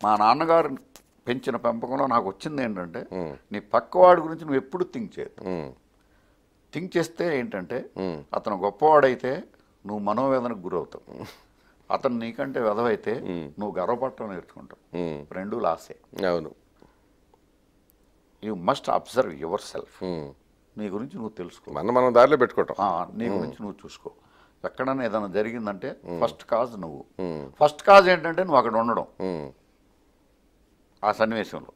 మా నాన్నగారు పెంచిన పెంపకంలో నాకు వచ్చింది ఏంటంటే నీ పక్కవాడి గురించి నువ్వు ఎప్పుడు థింక్ చేయదు. థింక్ చేస్తే ఏంటంటే అతను గొప్పవాడైతే నువ్వు మనోవేదనకు గురవుతావు, అతను నీకంటే వెధవైతే నువ్వు గర్వపడటం నేర్చుకుంటావు. రెండు లాసే. అవును. You must observe your self. నీ గురించి నువ్వు తెలుసుకో, మనం దారిలో పెట్టుకోవటం. నీ గురించి నువ్వు చూసుకో. ఎక్కడైనా ఏదైనా జరిగిందంటే ఫస్ట్ కాజ్ నువ్వు. ఫస్ట్ కాజ్ ఏంటంటే నువ్వు అక్కడ ఉండడం ఆ సన్నివేశంలో.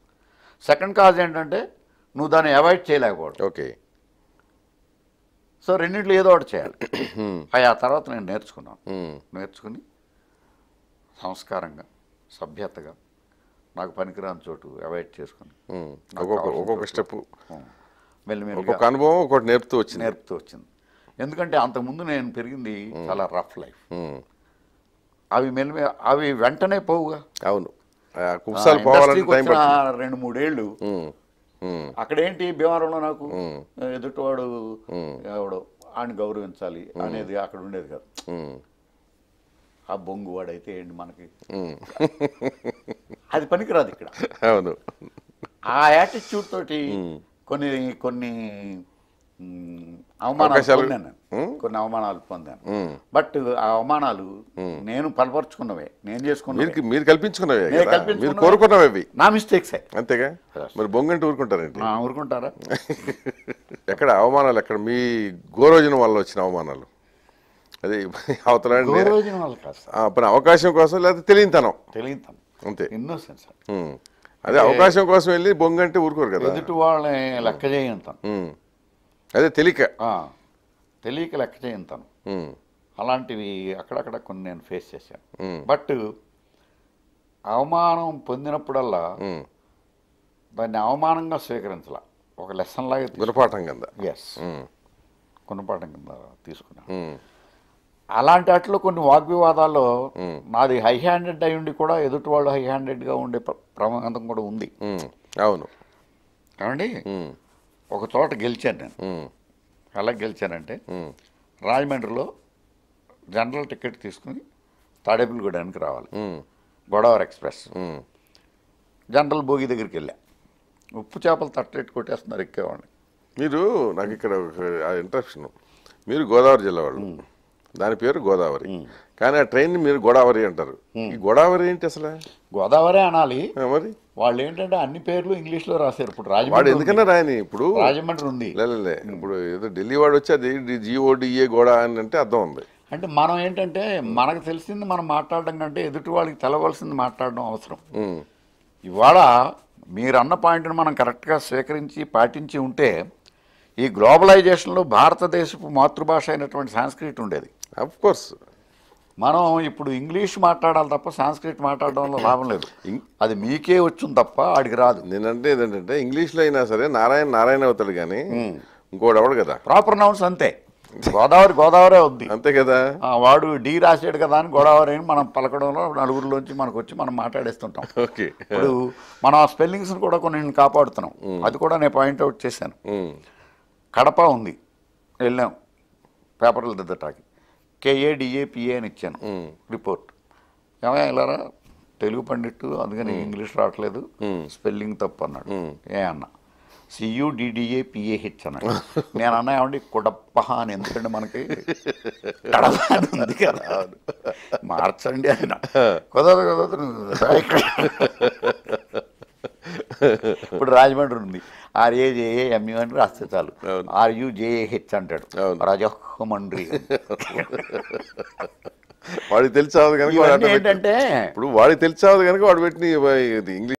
సెకండ్ కాజ్ ఏంటంటే నువ్వు దాన్ని అవాయిడ్ చేయలేకపోవడం. ఓకే. సో రెండింటిలో ఏదో ఒకటి చేయాలి. ఆ తర్వాత నేను నేర్చుకుని సంస్కారంగా సభ్యతగా నాకు పనికిరాని చోటు అవాయిడ్ చేసుకుని ఒక్కొక్క స్టెప్ మెల్లిమెల్లిగా అనుభవం ఒకటి నేర్పుతూ వచ్చింది. ఎందుకంటే అంతకుముందు నేను పెరిగింది చాలా రఫ్ లైఫ్. అవి వెంటనే పోవుగా. అవును. 2-3 ఏళ్ళు అక్కడేంటి భీమవరంలో నాకు ఎదుటివాడు ఎవడో ఆయన గౌరవించాలి అనేది అక్కడ ఉండేది కాదు. ఆ బొంగు వాడైతే ఏంటి మనకి, అది పనికిరాదు ఇక్కడ. అవును. ఆ యాటిట్యూడ్ తోటి కొన్ని అవమానాలు పొందాను. బట్ ఆ అవమానాలు నేను బలపరుచుకున్నవే, నేను చేసుకున్నవి, మీరు కల్పించుకున్నవే, మీరు కోరుకున్నవి, నా మిస్టేక్స్. అంతేగా. మరి బొంగంటే ఊరుకుంటారేంటి? ఊరుకుంటారా? ఎక్కడ అవమానాలు, ఎక్కడ మీ గోరోజనం వల్ల వచ్చిన అవమానాలు? అది అవతల అవకాశం కోసం, లేదా తెలియనితనం అంతే, ఇన్నోసెన్స్. అదే అవకాశం కోసం వెళ్ళి బొంగంటే ఊరుకోరు కదా. ఎదుటి వాళ్ళని లెక్క చేయంతాను, అదే తెలియక లెక్క చేయంతాను. అలాంటివి అక్కడక్కడ కొన్ని నేను ఫేస్ చేశాను. బట్ అవమానం పొందినప్పుడల్లా దాన్ని అవమానంగా స్వీకరించాల, ఒక లెసన్ లాగా, గుణపాఠం కింద. గుణపాఠం కింద తీసుకున్నాను. అలాంటి వాటిలో కొన్ని వాగ్వివాదాల్లో నాది హై హ్యాండెడ్ అయి ఉండి కూడా ఎదుటి వాళ్ళు హై హ్యాండెడ్గా ఉండే ప్రమాదం కూడా ఉంది. అవును. ఏమండి, ఒక చోట గెలిచాను నేను. ఎలా గెలిచానంటే రాజమండ్రిలో జనరల్ టికెట్ తీసుకుని తాడేపల్లిగూడానికి రావాలి, గోదావరి ఎక్స్ప్రెస్. జనరల్ బోగి దగ్గరికి వెళ్ళా, ఉప్పు చేపలు తట్టెట్టు కొట్టేస్తున్నారు ఎక్కేవాడిని. మీరు నాకు ఇక్కడ ఇంట్రప్షన్, మీరు గోదావరి జిల్లా వాళ్ళు, దాని పేరు గోదావరి, కానీ ఆ ట్రైన్ మీరు గోదావరి అంటారు. ఈ గోదావరి ఏంటి అసలు? గోదావరి అనాలి మరి. వాళ్ళు ఏంటంటే అన్ని పేర్లు ఇంగ్లీష్లో రాశారు. ఇప్పుడు రాజమండ్రి ఎందుకన్నా రాయని, ఇప్పుడు రాజమండ్రి ఉంది. లేలే, ఇప్పుడు ఏదో ఢిల్లీ వాడు వచ్చి అది GODA గోడా అని అంటే అర్థం ఉంది. అంటే మనం ఏంటంటే మనకు తెలిసింది మనం మాట్లాడడం కంటే ఎదుటి వాళ్ళకి తెలవలసింది మాట్లాడడం అవసరం. ఇవాళ మీరు అన్న పాయింట్ని మనం కరెక్ట్గా స్వీకరించి పాటించి ఉంటే ఈ గ్లోబలైజేషన్లో భారతదేశపు మాతృభాష అయినటువంటి సాంస్క్రిట్ ఉండేది. ఆఫ్ కోర్స్ మనం ఇప్పుడు ఇంగ్లీష్ మాట్లాడాలి తప్ప సాంస్క్రిట్ మాట్లాడడంలో లాభం లేదు. అది మీకే వచ్చింది తప్ప ఆడికి రాదు. నేనంటే ఏంటంటే ఇంగ్లీష్లో అయినా సరే నారాయణ అవుతాడు కానీ ఇంకోటి అవడు కదా. ప్రాపర్ నౌన్స్ అంతే. గోదావరే ఉంది అంతే కదా. వాడు డి రాసాడు కదా అని గోదావరి అని మనం పలకడంలో నలుగురిలోంచి మనకు వచ్చి మనం మాట్లాడేస్తుంటాం. ఓకే. ఇప్పుడు మనం ఆ స్పెల్లింగ్స్ని కూడా కొన్ని కాపాడుతున్నాం. అది కూడా నేను పాయింట్అవుట్ చేశాను. కడప ఉంది, వెళ్ళాం పేపర్లు దిద్దటానికి, KADAPA అని ఇచ్చాను రిపోర్ట్. ఏమయ్యా ఇలారా తెలుగు పండిట్టు, అందుకని ఇంగ్లీష్ రావట్లేదు, స్పెల్లింగ్ తప్పు అన్నాడు. అన్నా CUDDAPAH అన్నాడు. నేను అన్నా ఏమండి కుడప్ప అని, ఎందుకంటే మనకి కడప అని ఉంది కదా, మార్చండి ఆయన. కుదరదు. ఇప్పుడు రాజమండ్రి ఉంది, RAJAMU అని రాస్తే చాలు, RUJAH అంటాడు, రాజమండ్రి. వాడికి తెలిసావు కనుక, ఏంటంటే ఇప్పుడు వాడికి తెలిసావు కనుక వాడు పెట్టిన ఇంగ్లీష్